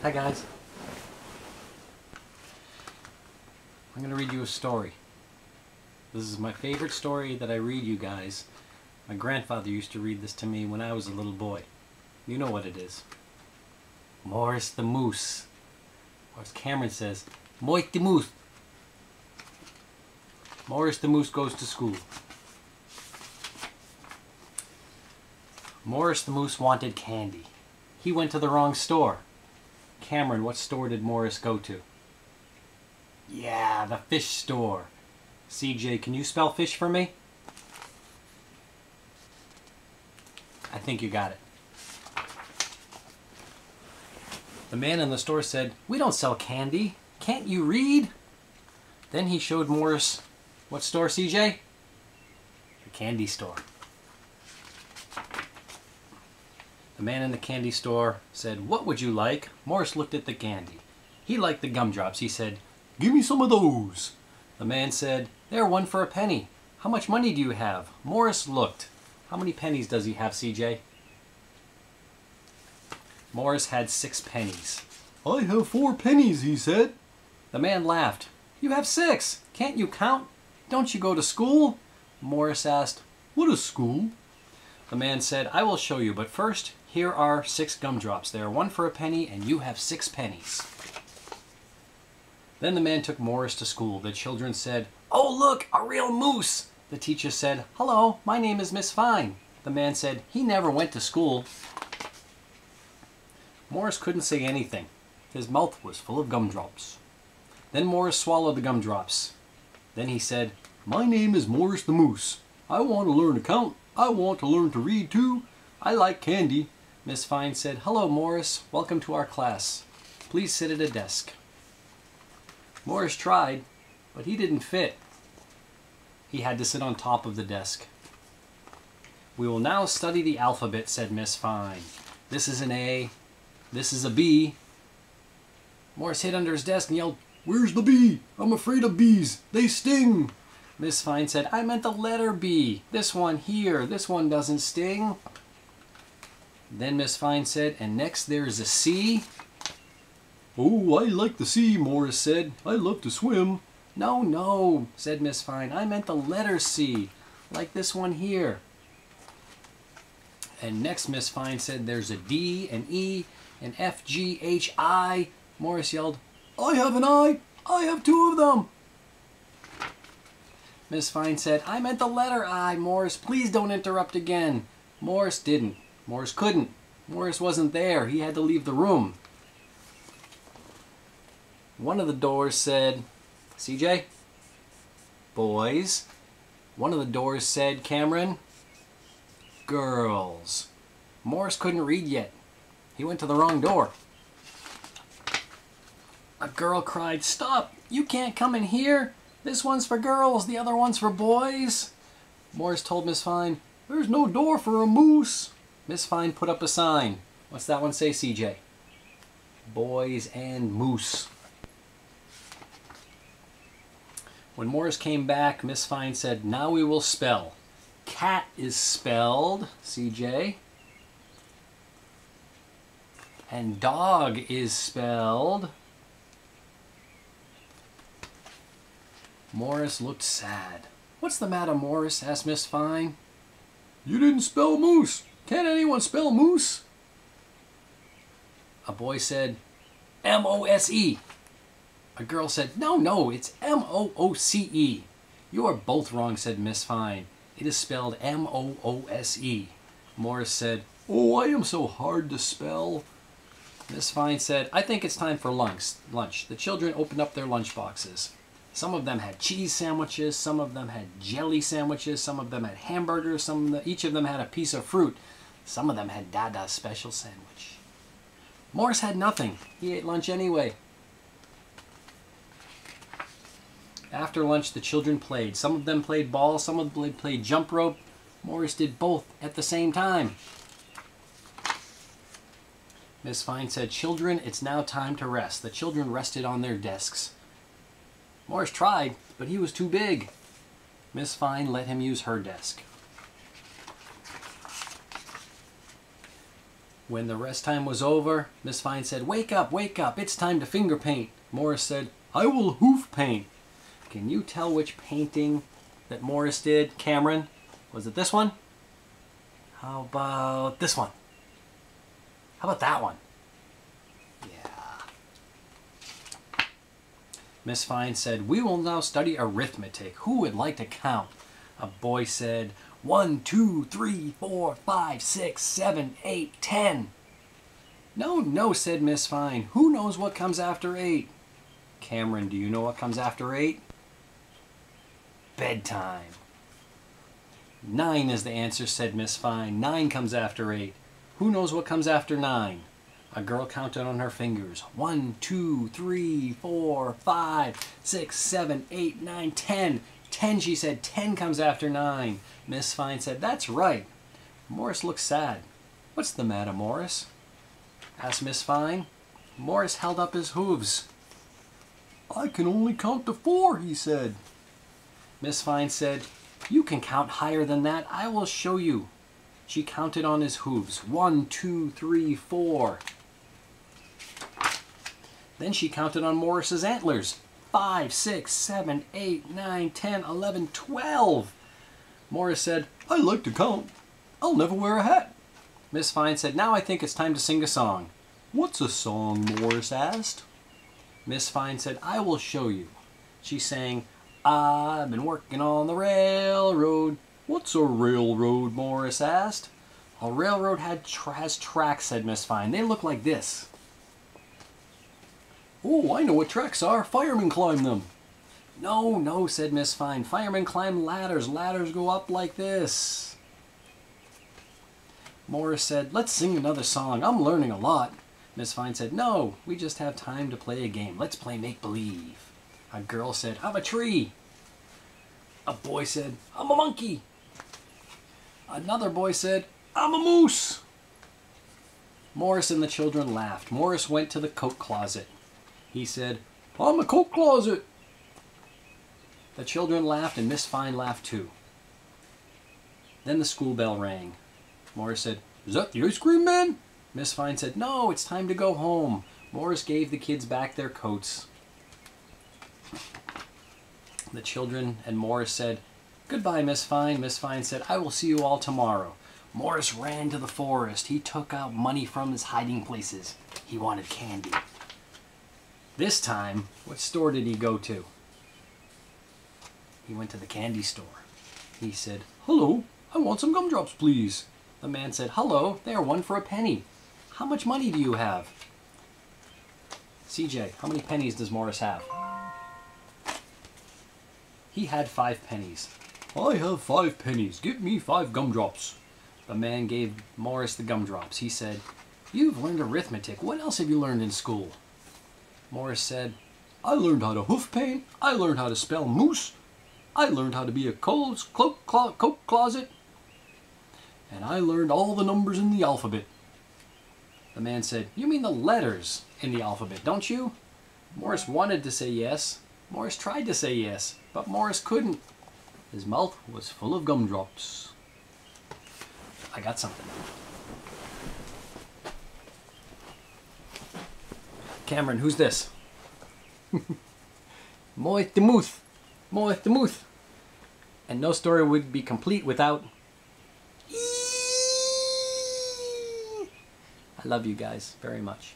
Hi guys. I'm going to read you a story. This is my favorite story that I read you guys. My grandfather used to read this to me when I was a little boy. You know what it is. Morris the Moose. Or as Cameron says, Moik the Moose. Morris the Moose goes to school. Morris the Moose wanted candy. He went to the wrong store. Cameron, what store did Morris go to? Yeah, the fish store. CJ, can you spell fish for me? I think you got it. The man in the store said, "We don't sell candy. Can't you read?" Then he showed Morris, what store, CJ? The candy store. The man in the candy store said, "What would you like?" Morris looked at the candy. He liked the gumdrops. He said, "Give me some of those." The man said, "They're 1 for a penny. How much money do you have?" Morris looked. How many pennies does he have, CJ? Morris had 6 pennies. "I have 4 pennies," he said. The man laughed. "You have 6. Can't you count? Don't you go to school?" Morris asked, "What is school?" The man said, "I will show you, but first, here are 6 gumdrops. They are 1 for a penny, and you have 6 pennies. Then the man took Morris to school. The children said, "Oh, look, a real moose." The teacher said, "Hello, my name is Miss Fine." The man said, "He never went to school." Morris couldn't say anything. His mouth was full of gumdrops. Then Morris swallowed the gumdrops. Then he said, "My name is Morris the Moose. I want to learn to count. I want to learn to read too. I like candy." Miss Fine said, "Hello, Morris. Welcome to our class. Please sit at a desk." Morris tried, but he didn't fit. He had to sit on top of the desk. "We will now study the alphabet," said Miss Fine. "This is an A. This is a B." Morris hid under his desk and yelled, "Where's the B? I'm afraid of bees. They sting." Miss Fine said, "I meant the letter B. This one here. This one doesn't sting." Then Miss Fine said, "And next there is a C." "Oh, I like the sea," Morris said. "I love to swim." "No, no," said Miss Fine. "I meant the letter C, like this one here." And next Miss Fine said, "There's a D, an E, an F, G, H, I." Morris yelled, "I have an I. I have 2 of them." Miss Fine said, "I meant the letter I, Morris. Please don't interrupt again." Morris didn't. Morris couldn't. Morris wasn't there. He had to leave the room. One of the doors said, "CJ, boys." One of the doors said, "Cameron, girls." Morris couldn't read yet. He went to the wrong door. A girl cried, "Stop! You can't come in here. This one's for girls, the other one's for boys." Morris told Miss Fine, "There's no door for a moose." Miss Fine put up a sign. What's that one say, CJ? Boys and moose. When Morris came back, Miss Fine said, "Now we will spell. Cat is spelled, CJ. And dog is spelled." Morris looked sad. "What's the matter, Morris?" asked Miss Fine. "You didn't spell moose. Can't anyone spell moose?" A boy said, "M-O-S-E." A girl said, "No, no, it's M-O-O-C-E." "You are both wrong," said Miss Fine. "It is spelled M-O-O-S-E." Morris said, "Oh, I am so hard to spell." Miss Fine said, "I think it's time for lunch." The children opened up their lunch boxes. Some of them had cheese sandwiches, some of them had jelly sandwiches, some of them had hamburgers, each of them had a piece of fruit. Some of them had Dada's special sandwich. Morris had nothing. He ate lunch anyway. After lunch, the children played. Some of them played ball, some of them played jump rope. Morris did both at the same time. Miss Fine said, "Children, it's now time to rest." The children rested on their desks. Morris tried, but he was too big. Miss Fine let him use her desk. When the rest time was over, Miss Fine said, wake up, it's time to finger paint. Morris said, I will hoof paint. Can you tell which painting that Morris did? Cameron, was it this one? How about this one? How about that one? Yeah. Miss Fine said, we will now study arithmetic. Who would like to count? A boy said, 1, 2, 3, 4, 5, 6, 7, 8, 10. No, no, said Miss Fine. Who knows what comes after 8? Cameron, do you know what comes after 8? Bedtime. 9 is the answer, said Miss Fine. 9 comes after 8. Who knows what comes after 9? A girl counted on her fingers. 1, 2, 3, 4, 5, 6, 7, 8, 9, 10. 10, she said. 10 comes after 9. Miss Fine said, that's right. Morris looked sad. What's the matter, Morris? Asked Miss Fine. Morris held up his hooves. I can only count to 4, he said. Miss Fine said, you can count higher than that. I will show you. She counted on his hooves. 1, 2, 3, 4. Then she counted on Morris's antlers. 5, 6, 7, 8, 9, 10, 11, 12. Morris said, I like to count. I'll never wear a hat. Miss Fine said, now I think it's time to sing a song. What's a song? Morris asked. Miss Fine said, I will show you. She sang, I've been working on the railroad. What's a railroad? Morris asked. A railroad has tracks, said Miss Fine. They look like this. Oh, I know what tracks are. Firemen climb them. No, no, said Miss Fine. Firemen climb ladders. Ladders go up like this. Morris said, let's sing another song. I'm learning a lot. Miss Fine said, no, we just have time to play a game. Let's play make-believe. A girl said, I'm a tree. A boy said, I'm a monkey. Another boy said, I'm a moose. Morris and the children laughed. Morris went to the coat closet. He said, I'm a coat closet. The children laughed and Miss Fine laughed too. Then the school bell rang. Morris said, is that the ice cream man? Miss Fine said, no, it's time to go home. Morris gave the kids back their coats. The children and Morris said, goodbye, Miss Fine. Miss Fine said, I will see you all tomorrow. Morris ran to the forest. He took out money from his hiding places. He wanted candy. This time, what store did he go to? He went to the candy store. He said, hello, I want some gumdrops, please. The man said, hello, they are 1 for a penny. How much money do you have? CJ, how many pennies does Morris have? He had 5 pennies. I have 5 pennies. Give me 5 gumdrops. The man gave Morris the gumdrops. He said, you've learned arithmetic. What else have you learned in school? Morris said, I learned how to hoof paint. I learned how to spell moose. I learned how to be a coat closet. And I learned all the numbers in the alphabet. The man said, you mean the letters in the alphabet, don't you? Morris wanted to say yes. Morris tried to say yes, but Morris couldn't. His mouth was full of gumdrops. I got something. Cameron, who's this? Moith the Mooth. Moith the Mooth. And no story would be complete without... I love you guys very much.